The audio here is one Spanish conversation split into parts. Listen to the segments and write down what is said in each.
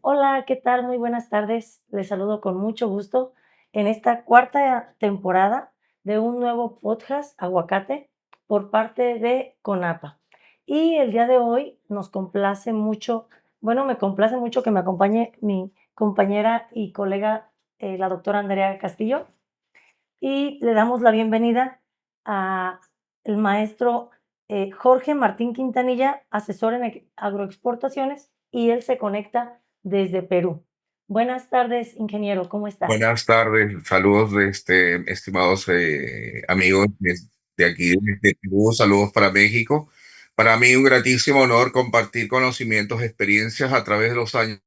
Hola, ¿qué tal? Muy buenas tardes. Les saludo con mucho gusto en esta cuarta temporada de un nuevo podcast Aguacate por parte de CONAPA. Y el día de hoy nos complace mucho, bueno, me complace mucho que me acompañe mi compañera y colega, la doctora Andrea Castillo, y le damos la bienvenida a el maestro Jorge Martín Quintanilla, asesor en agroexportaciones, y él se conecta desde Perú. Buenas tardes, ingeniero, ¿cómo está? Buenas tardes, saludos estimados amigos de aquí de Perú, saludos para México. Para mí un gratísimo honor compartir conocimientos, experiencias a través de los años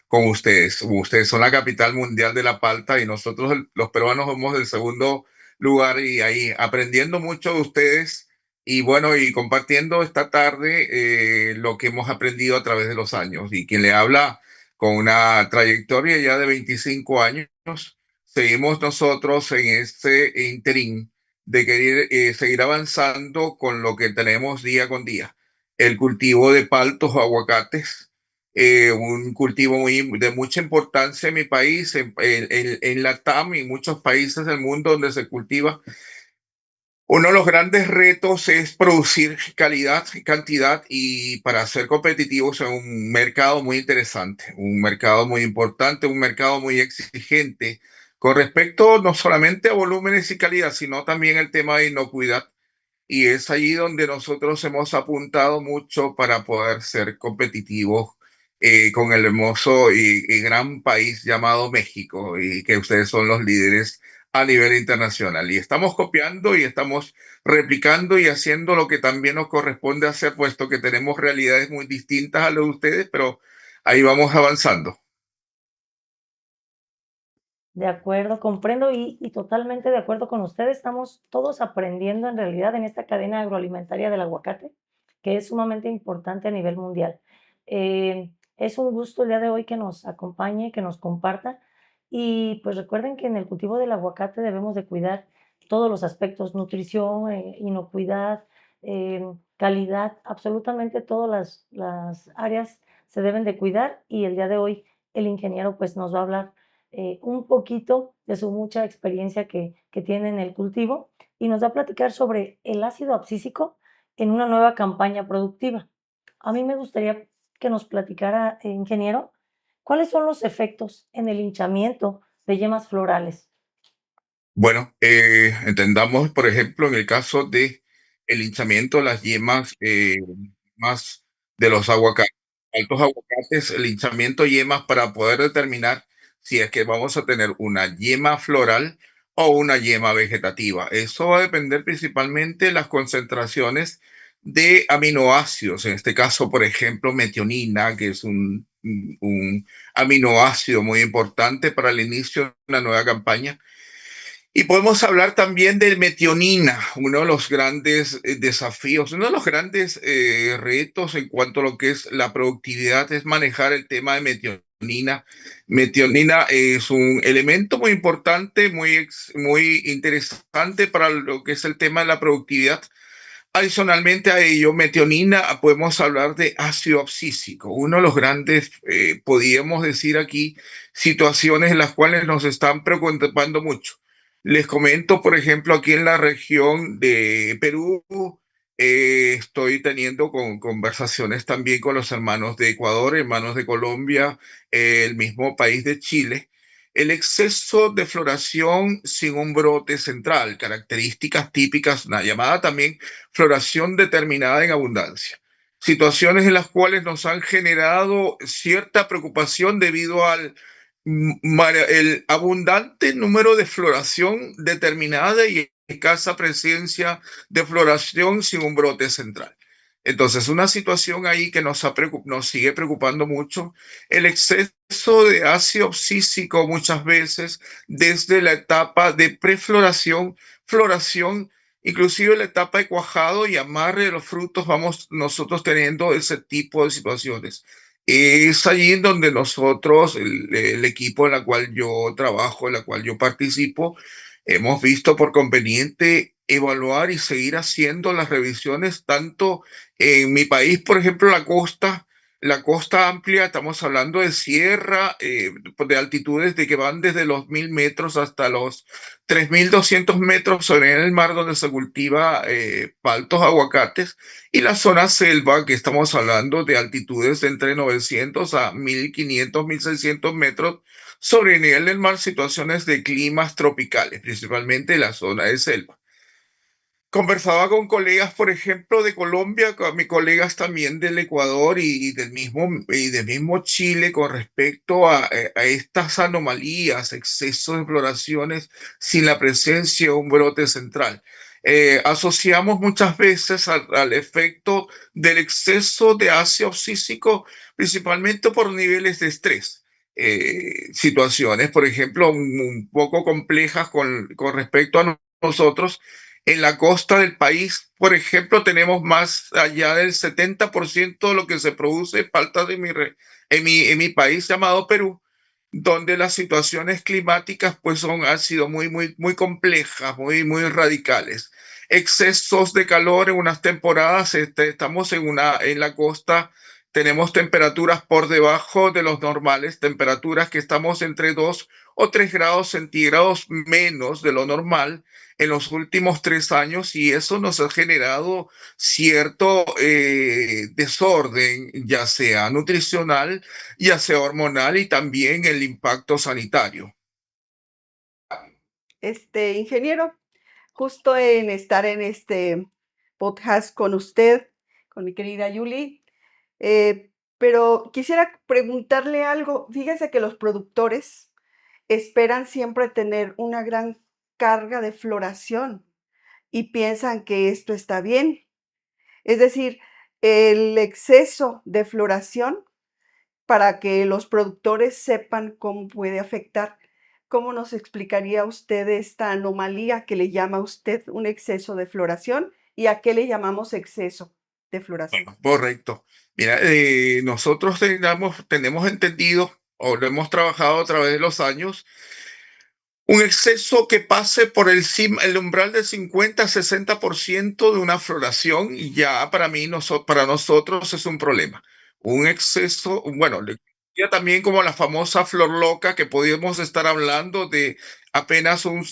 con ustedes. Ustedes son la capital mundial de la palta y nosotros los peruanos somos del segundo lugar y ahí aprendiendo mucho de ustedes y bueno, y compartiendo esta tarde lo que hemos aprendido a través de los años. Y quien le habla con una trayectoria ya de 25 años, seguimos nosotros en este interín de querer seguir avanzando con lo que tenemos día con día. El cultivo de paltos o aguacates, un cultivo de mucha importancia en mi país, en Latam y muchos países del mundo donde se cultiva. Uno de los grandes retos es producir calidad, cantidad y para ser competitivos en un mercado muy interesante, un mercado muy importante, un mercado muy exigente con respecto no solamente a volúmenes y calidad, sino también el tema de inocuidad. Y es allí donde nosotros hemos apuntado mucho para poder ser competitivos con el hermoso y gran país llamado México y que ustedes son los líderes a nivel internacional. Y estamos copiando y estamos replicando y haciendo lo que también nos corresponde hacer, puesto que tenemos realidades muy distintas a las de ustedes, pero ahí vamos avanzando. De acuerdo, comprendo y totalmente de acuerdo con usted. Estamos todos aprendiendo en realidad en esta cadena agroalimentaria del aguacate, que es sumamente importante a nivel mundial. Es un gusto el día de hoy que nos acompañe, que nos comparta. Y pues recuerden que en el cultivo del aguacate debemos de cuidar todos los aspectos, nutrición, inocuidad, calidad, absolutamente todas las áreas se deben de cuidar. Y el día de hoy el ingeniero pues nos va a hablar un poquito de su mucha experiencia que tiene en el cultivo y nos va a platicar sobre el ácido abscísico en una nueva campaña productiva. A mí me gustaría que nos platicara, ingeniero, cuáles son los efectos en el hinchamiento de yemas florales. Bueno, entendamos, por ejemplo, en el caso de el hinchamiento, las yemas más de los aguacates, altos aguacates, el hinchamiento de yemas para poder determinar si es que vamos a tener una yema floral o una yema vegetativa. Eso va a depender principalmente de las concentraciones de aminoácidos, en este caso, por ejemplo, metionina, que es un aminoácido muy importante para el inicio de una nueva campaña y podemos hablar también de metionina, uno de los grandes desafíos, uno de los grandes retos en cuanto a lo que es la productividad es manejar el tema de metionina. Metionina es un elemento muy importante, muy interesante para lo que es el tema de la productividad. Adicionalmente a ello, metionina, podemos hablar de ácido abscísico, uno de los grandes, podríamos decir aquí, situaciones en las cuales nos están preocupando mucho. Les comento, por ejemplo, aquí en la región de Perú, estoy teniendo conversaciones también con los hermanos de Ecuador, hermanos de Colombia, el mismo país de Chile. El exceso de floración sin un brote central, características típicas, una llamada también floración determinada en abundancia. Situaciones en las cuales nos han generado cierta preocupación debido al el abundante número de floración determinada y escasa presencia de floración sin un brote central. Entonces, una situación ahí que nos sigue preocupando mucho, el exceso de ácido abscísico muchas veces desde la etapa de prefloración, floración, inclusive la etapa de cuajado y amarre de los frutos, vamos nosotros teniendo ese tipo de situaciones. Es allí en donde nosotros, el equipo en la cual yo trabajo, en la cual yo participo, hemos visto por conveniente evaluar y seguir haciendo las revisiones tanto en mi país, por ejemplo, la costa. La costa amplia, estamos hablando de sierra, de altitudes de que van desde los 1000 metros hasta los 3200 metros sobre el mar, donde se cultiva paltos, aguacates, y la zona selva, que estamos hablando de altitudes de entre 900 a 1500, 1600 metros sobre el nivel del mar, situaciones de climas tropicales, principalmente la zona de selva. Conversaba con colegas, por ejemplo, de Colombia, con mis colegas también del Ecuador y del mismo Chile con respecto a estas anomalías, excesos de floraciones sin la presencia de un brote central. Asociamos muchas veces al efecto del exceso de ácido oxísico, principalmente por niveles de estrés. Situaciones, por ejemplo, un poco complejas con respecto a nosotros en la costa del país, por ejemplo, tenemos más allá del 70% de lo que se produce paltas en mi país llamado Perú, donde las situaciones climáticas pues han sido muy, muy, muy complejas, muy, muy radicales. Excesos de calor en unas temporadas, estamos en la costa, tenemos temperaturas por debajo de los normales, temperaturas que estamos entre 2 o 3 grados centígrados menos de lo normal en los últimos 3 años, y eso nos ha generado cierto desorden, ya sea nutricional, ya sea hormonal, y también el impacto sanitario. Ingeniero, justo en estar en este podcast con usted, con mi querida Yuli, pero quisiera preguntarle algo. Fíjese que los productores esperan siempre tener una gran carga de floración y piensan que esto está bien. Es decir, el exceso de floración para que los productores sepan cómo puede afectar. ¿Cómo nos explicaría usted esta anomalía que le llama usted un exceso de floración y a qué le llamamos exceso de floración? Correcto. Mira, nosotros tenemos entendido o lo hemos trabajado a través de los años. Un exceso que pase por el umbral del 50-60% de una floración, y ya para mí, para nosotros es un problema. Un exceso, bueno, ya también como la famosa flor loca, que podríamos estar hablando de apenas un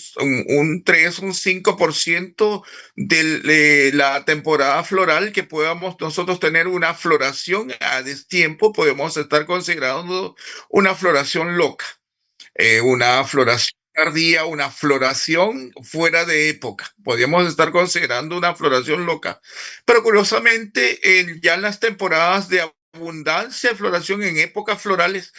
3, un 5% de la temporada floral, que podamos nosotros tener una floración a destiempo, podemos estar considerando una floración loca, una floración tardía, una floración fuera de época. Podríamos estar considerando una floración loca. Pero curiosamente, ya en las temporadas de abundancia de floración en épocas florales,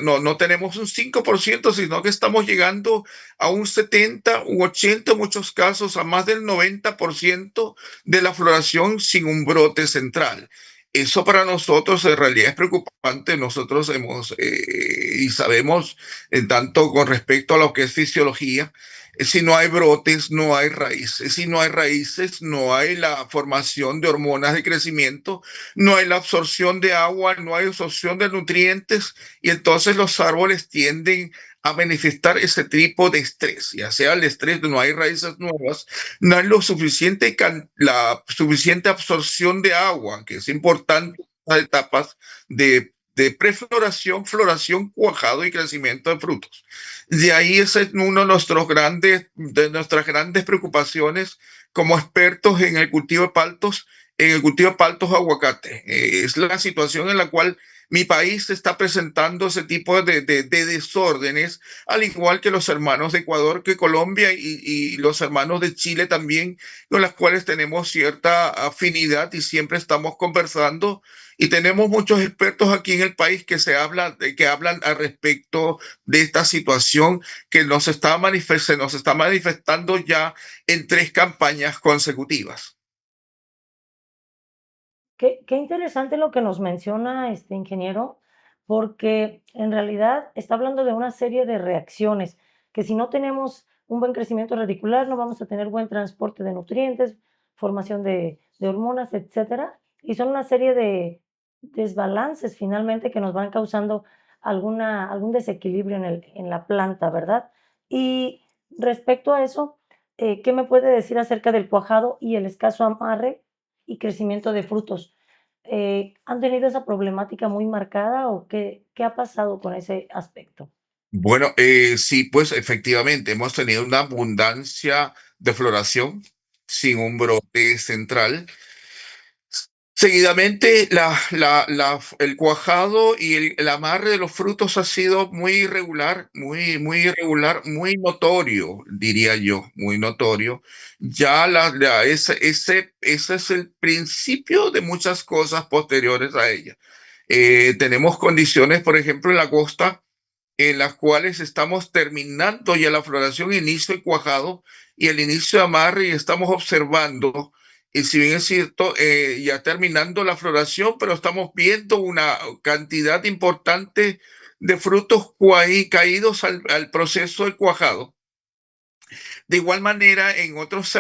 no tenemos un 5%, sino que estamos llegando a un 70 u 80, en muchos casos, a más del 90% de la floración sin un brote central. Eso para nosotros en realidad es preocupante. Nosotros y sabemos, tanto con respecto a lo que es fisiología, si no hay brotes, no hay raíces. Si no hay raíces, no hay la formación de hormonas de crecimiento, no hay la absorción de agua, no hay absorción de nutrientes, y entonces los árboles tienden a manifestar ese tipo de estrés, ya sea el estrés de no hay raíces nuevas, no hay la suficiente absorción de agua, que es importante en las etapas de prefloración, floración, cuajado y crecimiento de frutos. De ahí es uno de nuestras grandes preocupaciones como expertos en el cultivo de paltos, aguacate. Es la situación en la cual mi país está presentando ese tipo de desórdenes, al igual que los hermanos de Ecuador, que Colombia y los hermanos de Chile también, con las cuales tenemos cierta afinidad y siempre estamos conversando. Y tenemos muchos expertos aquí en el país que hablan al respecto de esta situación que se nos está manifestando ya en 3 campañas consecutivas. Qué interesante lo que nos menciona este ingeniero, porque en realidad está hablando de una serie de reacciones, que si no tenemos un buen crecimiento radicular, no vamos a tener buen transporte de nutrientes, formación de hormonas, etcétera, y son una serie de desbalances finalmente que nos van causando algún desequilibrio en la planta, ¿verdad? Y respecto a eso, ¿qué me puede decir acerca del cuajado y el escaso amarre y crecimiento de frutos? ¿Han tenido esa problemática muy marcada o qué ha pasado con ese aspecto? Bueno, sí, pues efectivamente hemos tenido una abundancia de floración sin un brote central. Seguidamente, el cuajado y el amarre de los frutos ha sido muy irregular, muy irregular, muy notorio, diría yo, muy notorio. Ya ese es el principio de muchas cosas posteriores a ella. Tenemos condiciones, por ejemplo, en la costa en las cuales estamos terminando ya la floración, inicio y cuajado y el inicio de amarre y estamos observando, y si bien es cierto, ya terminando la floración, pero estamos viendo una cantidad importante de frutos caídos al proceso de cuajado. De igual manera, en otras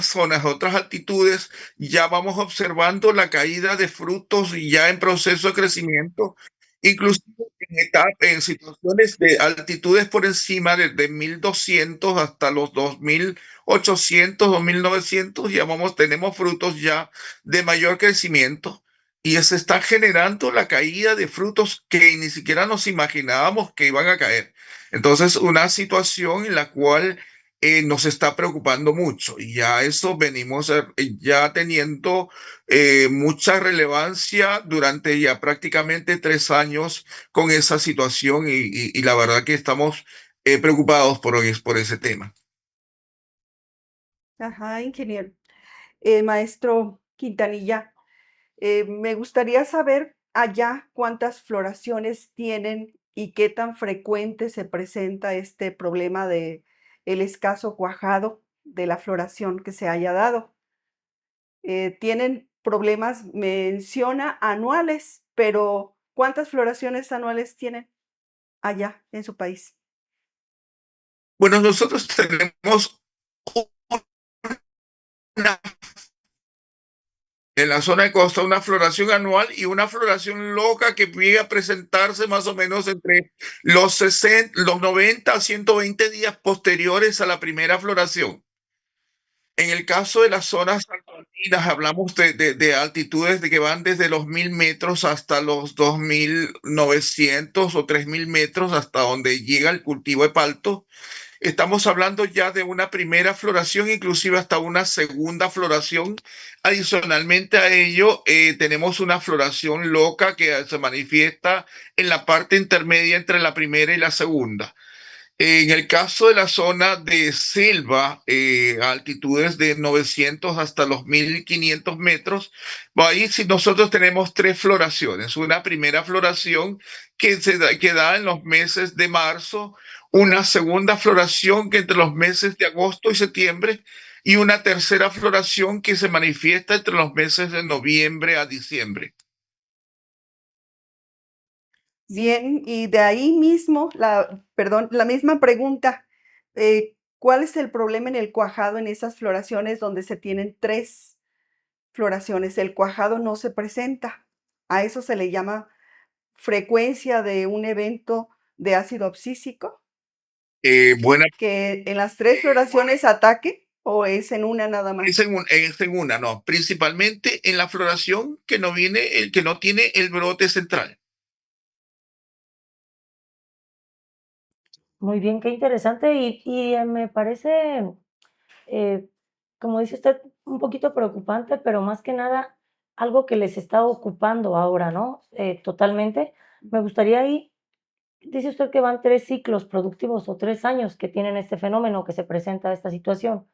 zonas, otras altitudes, ya vamos observando la caída de frutos ya en proceso de crecimiento, inclusive en situaciones de altitudes por encima de 1200 hasta los 2800, 2900, tenemos frutos ya de mayor crecimiento y se está generando la caída de frutos que ni siquiera nos imaginábamos que iban a caer. Entonces, una situación en la cual nos está preocupando mucho y ya eso venimos ya teniendo mucha relevancia durante ya prácticamente 3 años con esa situación y la verdad que estamos preocupados por ese tema. Ajá, ingeniero. Maestro Quintanilla, me gustaría saber allá cuántas floraciones tienen y qué tan frecuente se presenta este problema de el escaso cuajado de la floración que se haya dado. Tienen problemas, menciona anuales, pero ¿cuántas floraciones anuales tienen allá en su país? Bueno, nosotros tenemos una, en la zona de costa una floración anual y una floración loca que llega a presentarse más o menos entre los 90 a 120 días posteriores a la primera floración. En el caso de las zonas altoandinas, hablamos de altitudes de que van desde los 1000 metros hasta los 2900 o 3000 metros, hasta donde llega el cultivo de palto. Estamos hablando ya de una primera floración, inclusive hasta una segunda floración. Adicionalmente a ello, tenemos una floración loca que se manifiesta en la parte intermedia entre la primera y la segunda. En el caso de la zona de selva, a altitudes de 900 hasta los 1500 metros, ahí sí nosotros tenemos tres floraciones. Una primera floración que da en los meses de marzo, una segunda floración que entre los meses de agosto y septiembre, y una tercera floración que se manifiesta entre los meses de noviembre a diciembre. Bien, y de ahí mismo, perdón, la misma pregunta, ¿cuál es el problema en el cuajado en esas floraciones donde se tienen 3 floraciones? El cuajado no se presenta. A eso se le llama frecuencia de un evento de ácido abscísico, Buena que en las 3 floraciones ataque, ¿o es en una nada más? Es en una, no, principalmente en la floración que no tiene el brote central. Muy bien, qué interesante me parece, eh, como dice usted, un poquito preocupante, pero más que nada algo que les está ocupando ahora, ¿no? Totalmente. Me gustaría ahí, dice usted que van 3 ciclos productivos o 3 años que tienen este fenómeno, que se presenta esta situación.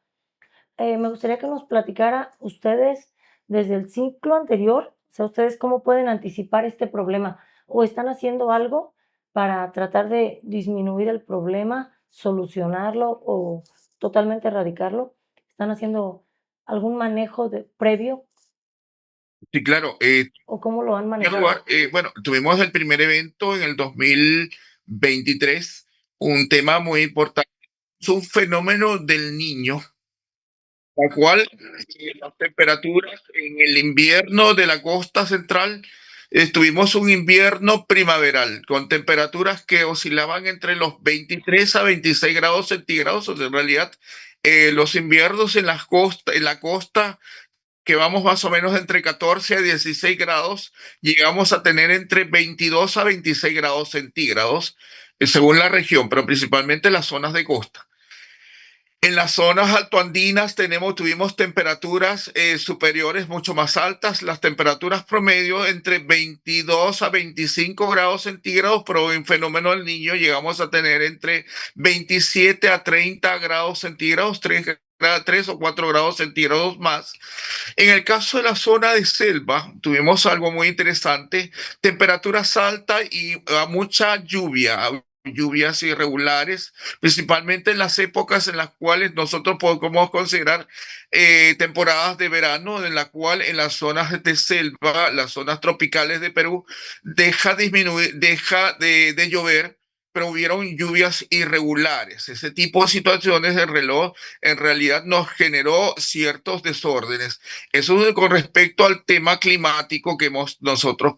Me gustaría que nos platicara ustedes desde el ciclo anterior, o sea, ustedes cómo pueden anticipar este problema o están haciendo algo para tratar de disminuir el problema, solucionarlo o totalmente erradicarlo. ¿Están haciendo algún manejo previo Sí, claro. o cómo lo han En primer manejado? lugar, bueno, tuvimos el primer evento en el 2023, un tema muy importante. Es un fenómeno del niño, la cual las temperaturas en el invierno de la costa central, tuvimos un invierno primaveral con temperaturas que oscilaban entre los 23 a 26 grados centígrados. O sea, en realidad, los inviernos en la costa que vamos más o menos entre 14 a 16 grados, llegamos a tener entre 22 a 26 grados centígrados, según la región, pero principalmente las zonas de costa. En las zonas altoandinas tuvimos temperaturas superiores mucho más altas, las temperaturas promedio entre 22 a 25 grados centígrados, pero en fenómeno del Niño llegamos a tener entre 27 a 30 grados centígrados, 3 o 4 grados centígrados más. En el caso de la zona de selva, tuvimos algo muy interesante, temperaturas altas y mucha lluvia, lluvias irregulares, principalmente en las épocas en las cuales nosotros podemos considerar temporadas de verano, en la cual en las zonas de selva, las zonas tropicales de Perú, deja de llover, pero hubieron lluvias irregulares. Ese tipo de situaciones del reloj en realidad nos generó ciertos desórdenes. Eso con respecto al tema climático que hemos nosotros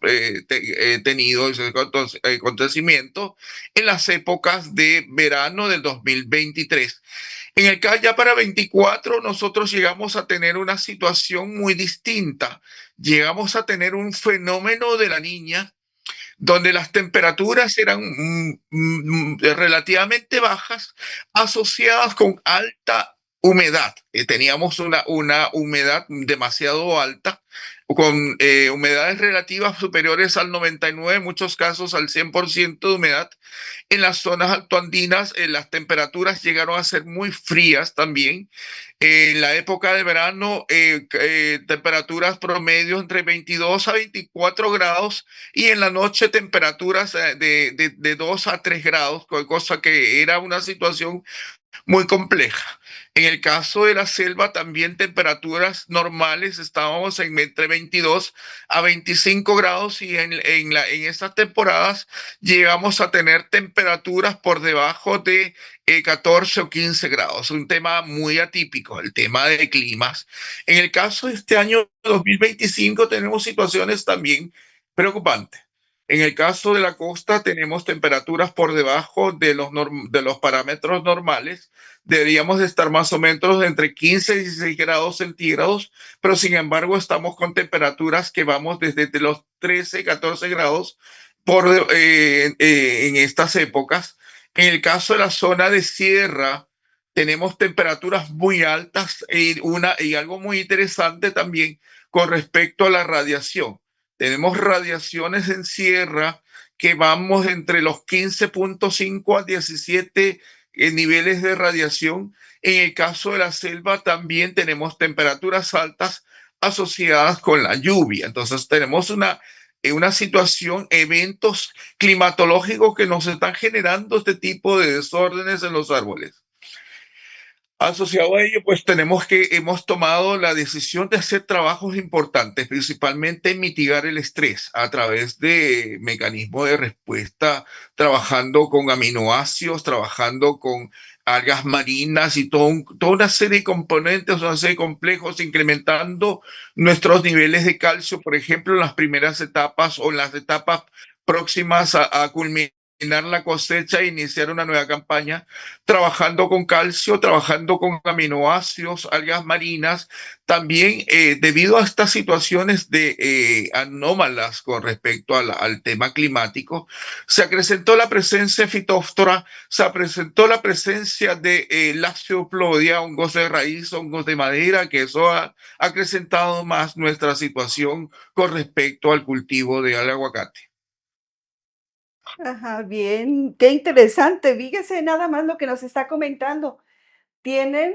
tenido, ese acontecimiento en las épocas de verano del 2023. En el caso ya para 24 nosotros llegamos a tener una situación muy distinta. Llegamos a tener un fenómeno de la niña donde las temperaturas eran relativamente bajas, asociadas con alta humedad. Teníamos una humedad demasiado alta, con humedades relativas superiores al 99, en muchos casos al 100% de humedad. En las zonas altoandinas, las temperaturas llegaron a ser muy frías también. En la época de verano, temperaturas promedio entre 22 a 24 grados y en la noche temperaturas de 2 a 3 grados, cosa que era una situación muy compleja. En el caso de la selva, también temperaturas normales, estábamos entre 22 a 25 grados y en estas temporadas llegamos a tener temperaturas por debajo de 14 o 15 grados, un tema muy atípico, el tema de climas. En el caso de este año 2025 tenemos situaciones también preocupantes. En el caso de la costa tenemos temperaturas por debajo de los parámetros normales. Deberíamos estar más o menos entre 15 y 16 grados centígrados, pero sin embargo estamos con temperaturas que vamos desde los 13, 14 grados en estas épocas. En el caso de la zona de sierra, tenemos temperaturas muy altas y algo muy interesante también con respecto a la radiación. Tenemos radiaciones en sierra que vamos entre los 15.5 a 17 niveles de radiación. En el caso de la selva también tenemos temperaturas altas asociadas con la lluvia. Entonces tenemos una situación, eventos climatológicos que nos están generando este tipo de desórdenes en los árboles. Asociado a ello, pues hemos tomado la decisión de hacer trabajos importantes, principalmente en mitigar el estrés a través de mecanismos de respuesta, trabajando con aminoácidos, trabajando con algas marinas y toda una serie de componentes, una serie de complejos, incrementando nuestros niveles de calcio, por ejemplo, en las primeras etapas o en las etapas próximas a culminar la cosecha e iniciar una nueva campaña, trabajando con calcio, trabajando con aminoácidos, algas marinas, también debido a estas situaciones de anómalas con respecto al tema climático, se acrecentó la presencia de fitóftora, se presentó la presencia de laxioplodia, hongos de raíz, hongos de madera, que eso ha acrecentado más nuestra situación con respecto al cultivo del aguacate. Ajá, bien, qué interesante. Fíjese nada más lo que nos está comentando. Tienen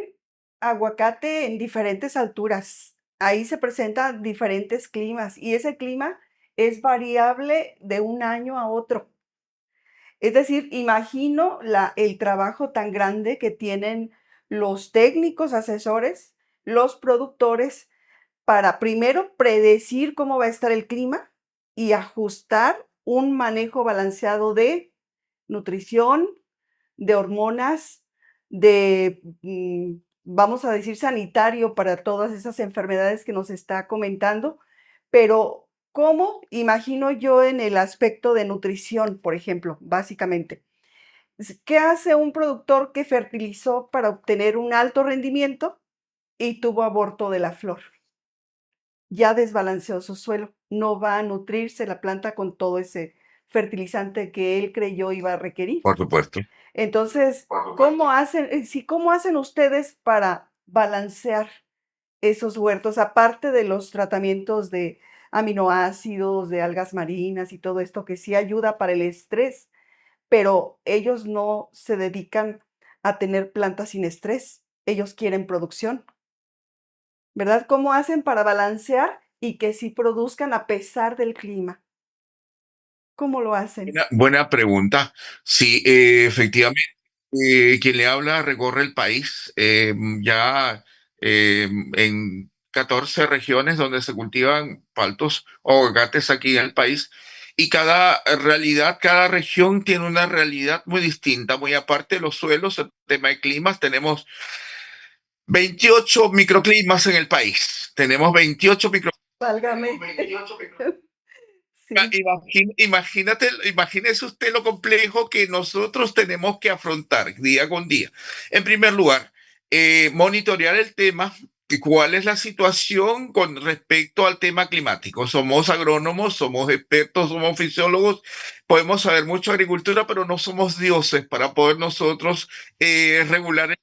aguacate en diferentes alturas. Ahí se presentan diferentes climas y ese clima es variable de un año a otro. Es decir, imagino el trabajo tan grande que tienen los técnicos asesores, los productores, para primero predecir cómo va a estar el clima y ajustar un manejo balanceado de nutrición, de hormonas, vamos a decir, sanitario para todas esas enfermedades que nos está comentando, pero ¿cómo? Imagino yo en el aspecto de nutrición, por ejemplo, básicamente. ¿Qué hace un productor que fertilizó para obtener un alto rendimiento y tuvo aborto de la flor? ya desbalanceó su suelo. No va a nutrirse la planta con todo ese fertilizante que él creyó iba a requerir. Por supuesto. Entonces, ¿cómo hacen ustedes para balancear esos huertos, aparte de los tratamientos de aminoácidos, de algas marinas y todo esto que sí ayuda para el estrés? Pero ellos no se dedican a tener plantas sin estrés, ellos quieren producción, ¿verdad? ¿Cómo hacen para balancear y que sí produzcan a pesar del clima? ¿Cómo lo hacen? Buena pregunta. Sí, efectivamente, quien le habla recorre el país, en 14 regiones donde se cultivan paltos o aguacates aquí en el país. Y cada realidad, cada región tiene una realidad muy distinta, muy aparte de los suelos, el tema de climas. Tenemos 28 microclimas en el país. Tenemos 28 microclimas. Válgame. Sí, Imagínese usted lo complejo que nosotros tenemos que afrontar día con día. En primer lugar, monitorear el tema, y cuál es la situación con respecto al tema climático. Somos agrónomos, somos expertos, somos fisiólogos, podemos saber mucho de agricultura, pero no somos dioses para poder nosotros regular.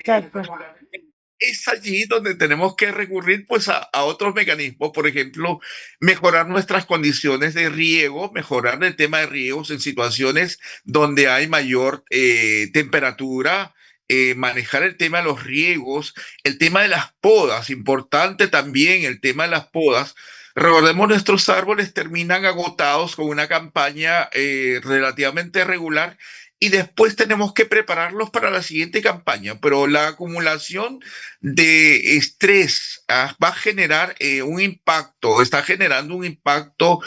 De acuerdo. Es allí donde tenemos que recurrir pues a otros mecanismos, por ejemplo, mejorar nuestras condiciones de riego, mejorar el tema de riegos en situaciones donde hay mayor temperatura, manejar el tema de los riegos, el tema de las podas, importante también el tema de las podas. Recordemos, nuestros árboles terminan agotados con una campaña relativamente regular y después tenemos que prepararlos para la siguiente campaña, pero la acumulación de estrés va a generar un impacto, está generando un impacto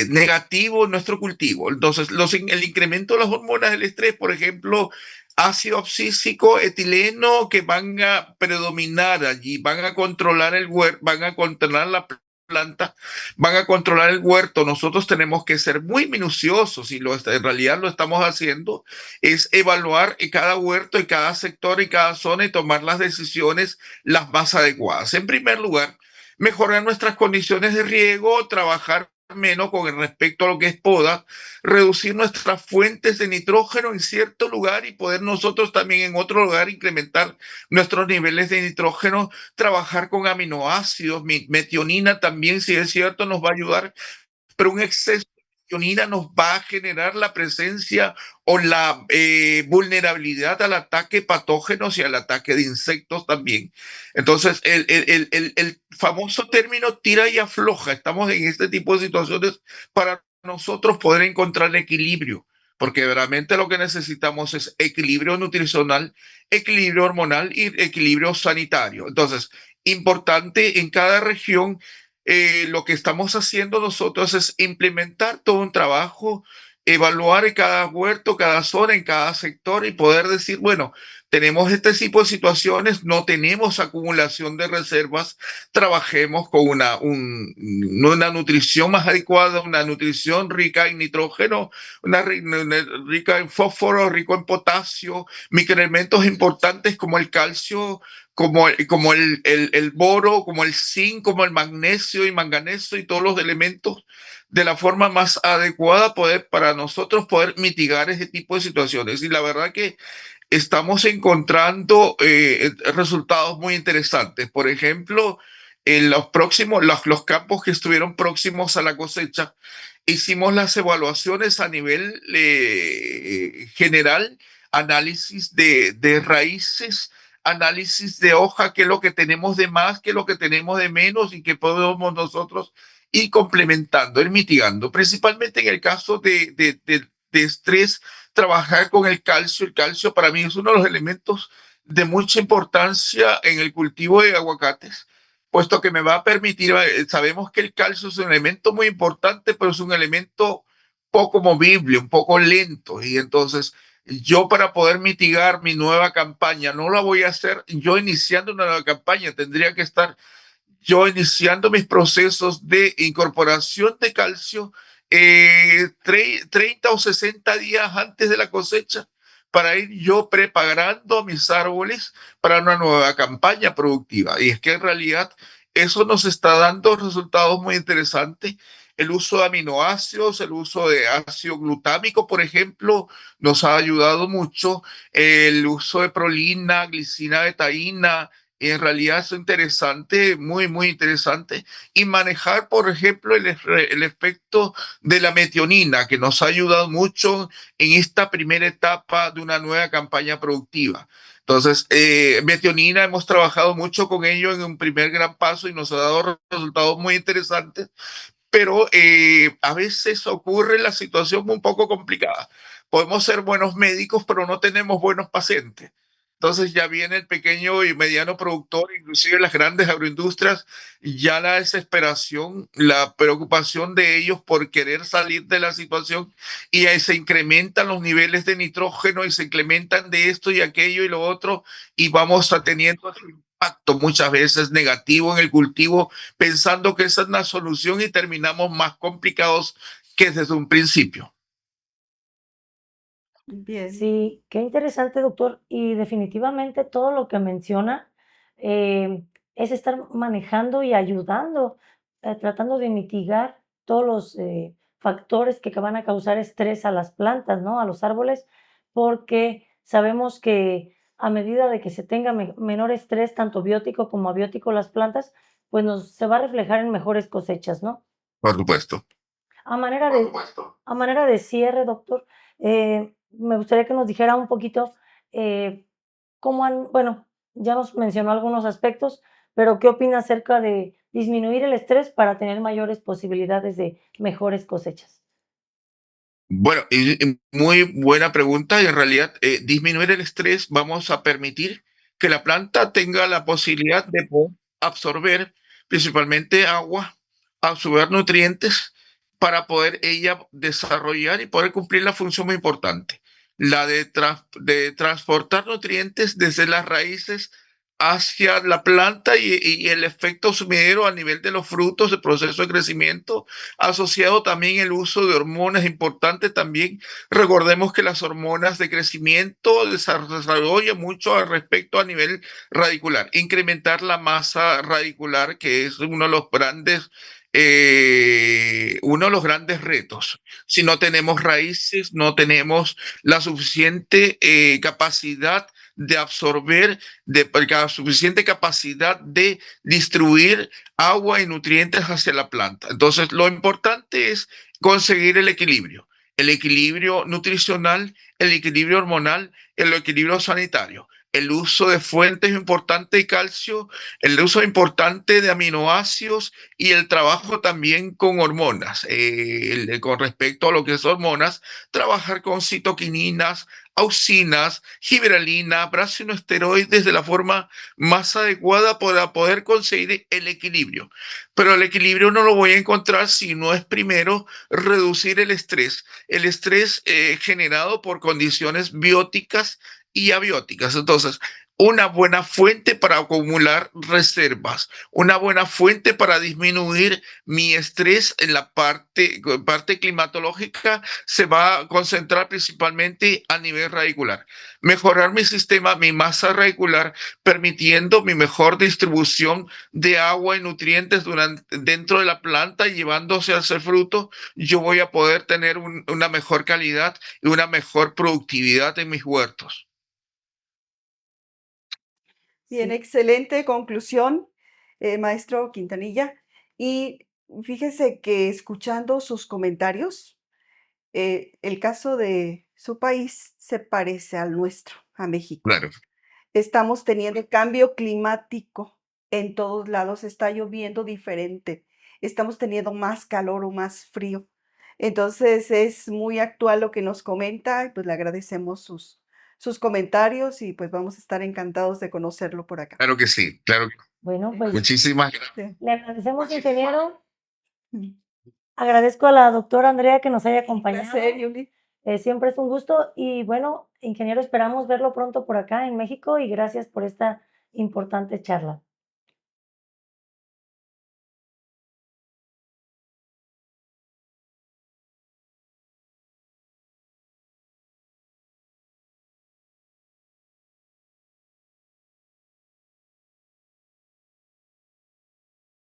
negativo en nuestro cultivo. Entonces, el incremento de las hormonas del estrés, por ejemplo, ácido abscísico, etileno, que van a predominar allí, van a controlar el huerto, van a controlar la planta, van a controlar el huerto. Nosotros tenemos que ser muy minuciosos y en realidad lo estamos haciendo, es evaluar cada huerto y cada sector y cada zona y tomar las decisiones las más adecuadas. En primer lugar, mejorar nuestras condiciones de riego, trabajar menos con respecto a lo que es poda, reducir nuestras fuentes de nitrógeno en cierto lugar y poder nosotros también en otro lugar incrementar nuestros niveles de nitrógeno, trabajar con aminoácidos, metionina también, si es cierto, nos va a ayudar, pero un exceso de metionina nos va a generar la presencia o la vulnerabilidad al ataque patógenos y al ataque de insectos también. Entonces, el famoso término tira y afloja, estamos en este tipo de situaciones para nosotros poder encontrar equilibrio, porque realmente lo que necesitamos es equilibrio nutricional, equilibrio hormonal y equilibrio sanitario. Entonces, importante en cada región, lo que estamos haciendo nosotros es implementar todo un trabajo, evaluar en cada huerto, cada zona, en cada sector y poder decir, bueno, tenemos este tipo de situaciones, no tenemos acumulación de reservas, trabajemos con una nutrición más adecuada, una nutrición rica en nitrógeno, rica en fósforo, rico en potasio, microelementos importantes como el calcio, como el boro, como el zinc, como el magnesio y manganeso y todos los elementos de la forma más adecuada para nosotros poder mitigar ese tipo de situaciones. Y la verdad que estamos encontrando resultados muy interesantes. Por ejemplo, en los campos que estuvieron próximos a la cosecha, hicimos las evaluaciones a nivel general, análisis de raíces, análisis de hoja, qué es lo que tenemos de más, qué es lo que tenemos de menos y qué podemos nosotros ir complementando, ir mitigando, principalmente en el caso de estrés, trabajar con el calcio. El calcio para mí es uno de los elementos de mucha importancia en el cultivo de aguacates, puesto que me va a permitir, sabemos que el calcio es un elemento muy importante, pero es un elemento poco movible, un poco lento, y entonces yo para poder mitigar mi nueva campaña, no la voy a hacer yo iniciando una nueva campaña, tendría que estar yo iniciando mis procesos de incorporación de calcio 30 o 60 días antes de la cosecha para ir yo preparando mis árboles para una nueva campaña productiva. Y es que en realidad eso nos está dando resultados muy interesantes. El uso de aminoácidos, el uso de ácido glutámico, por ejemplo, nos ha ayudado mucho. El uso de prolina, glicina, betaína, en realidad es interesante, muy, muy interesante. Y manejar, por ejemplo, el efecto de la metionina, que nos ha ayudado mucho en esta primera etapa de una nueva campaña productiva. Entonces, metionina, hemos trabajado mucho con ello en un primer gran paso y nos ha dado resultados muy interesantes, pero a veces ocurre la situación un poco complicada. Podemos ser buenos médicos, pero no tenemos buenos pacientes. Entonces ya viene el pequeño y mediano productor, inclusive las grandes agroindustrias, ya la desesperación, la preocupación de ellos por querer salir de la situación, y ahí se incrementan los niveles de nitrógeno y se incrementan de esto y aquello y lo otro, y vamos a teniendo ese impacto muchas veces negativo en el cultivo, pensando que esa es la solución, y terminamos más complicados que desde un principio. Bien, Sí, qué interesante, doctor. Y definitivamente todo lo que menciona es estar manejando y ayudando, tratando de mitigar todos los factores que van a causar estrés a las plantas, ¿no? A los árboles, porque sabemos que a medida de que se tenga menor estrés, tanto biótico como abiótico, las plantas, pues se va a reflejar en mejores cosechas, ¿no? Por supuesto. A manera de a manera de cierre, doctor, me gustaría que nos dijera un poquito, cómo bueno, ya nos mencionó algunos aspectos, pero, ¿qué opina acerca de disminuir el estrés para tener mayores posibilidades de mejores cosechas? Bueno, y muy buena pregunta. Y en realidad, disminuir el estrés, vamos a permitir que la planta tenga la posibilidad de poder absorber principalmente agua, absorber nutrientes, para poder ella desarrollar y poder cumplir la función muy importante, la de transportar nutrientes desde las raíces hacia la planta, y el efecto sumidero a nivel de los frutos, el proceso de crecimiento, asociado también el uso de hormonas importante también. Recordemos que las hormonas de crecimiento desarrollan mucho al respecto a nivel radicular, incrementar la masa radicular, que es uno de los grandes retos. Si no tenemos raíces, no tenemos la suficiente capacidad de absorber, la suficiente capacidad de distribuir agua y nutrientes hacia la planta. Entonces, lo importante es conseguir el equilibrio nutricional, el equilibrio hormonal, el equilibrio sanitario, el uso de fuentes importantes de calcio, el uso importante de aminoácidos, y el trabajo también con hormonas. Con respecto a lo que es hormonas, trabajar con citoquininas, auxinas, giberalina, brasinoesteroides de la forma más adecuada para poder conseguir el equilibrio. Pero el equilibrio no lo voy a encontrar si no es primero reducir el estrés generado por condiciones bióticas y abióticas. Entonces, una buena fuente para acumular reservas, una buena fuente para disminuir mi estrés en la parte climatológica, se va a concentrar principalmente a nivel radicular. Mejorar mi sistema, mi masa radicular, permitiendo mi mejor distribución de agua y nutrientes dentro de la planta, llevándose a ser fruto, yo voy a poder tener una mejor calidad y una mejor productividad en mis huertos. bien, Sí, excelente conclusión, maestro Quintanilla. Y fíjese que escuchando sus comentarios, el caso de su país se parece al nuestro, a México. Claro. Estamos teniendo cambio climático en todos lados, está lloviendo diferente, estamos teniendo más calor o más frío. Entonces es muy actual lo que nos comenta y pues le agradecemos sus comentarios y pues vamos a estar encantados de conocerlo por acá. Claro que sí, claro. bueno, pues Muchísimas gracias. Sí. le agradecemos, ingeniero. Mm. Agradezco a la doctora Andrea que nos haya Un acompañado. placer, Yuli. Siempre es un gusto y bueno, ingeniero, esperamos verlo pronto por acá en México y gracias por esta importante charla.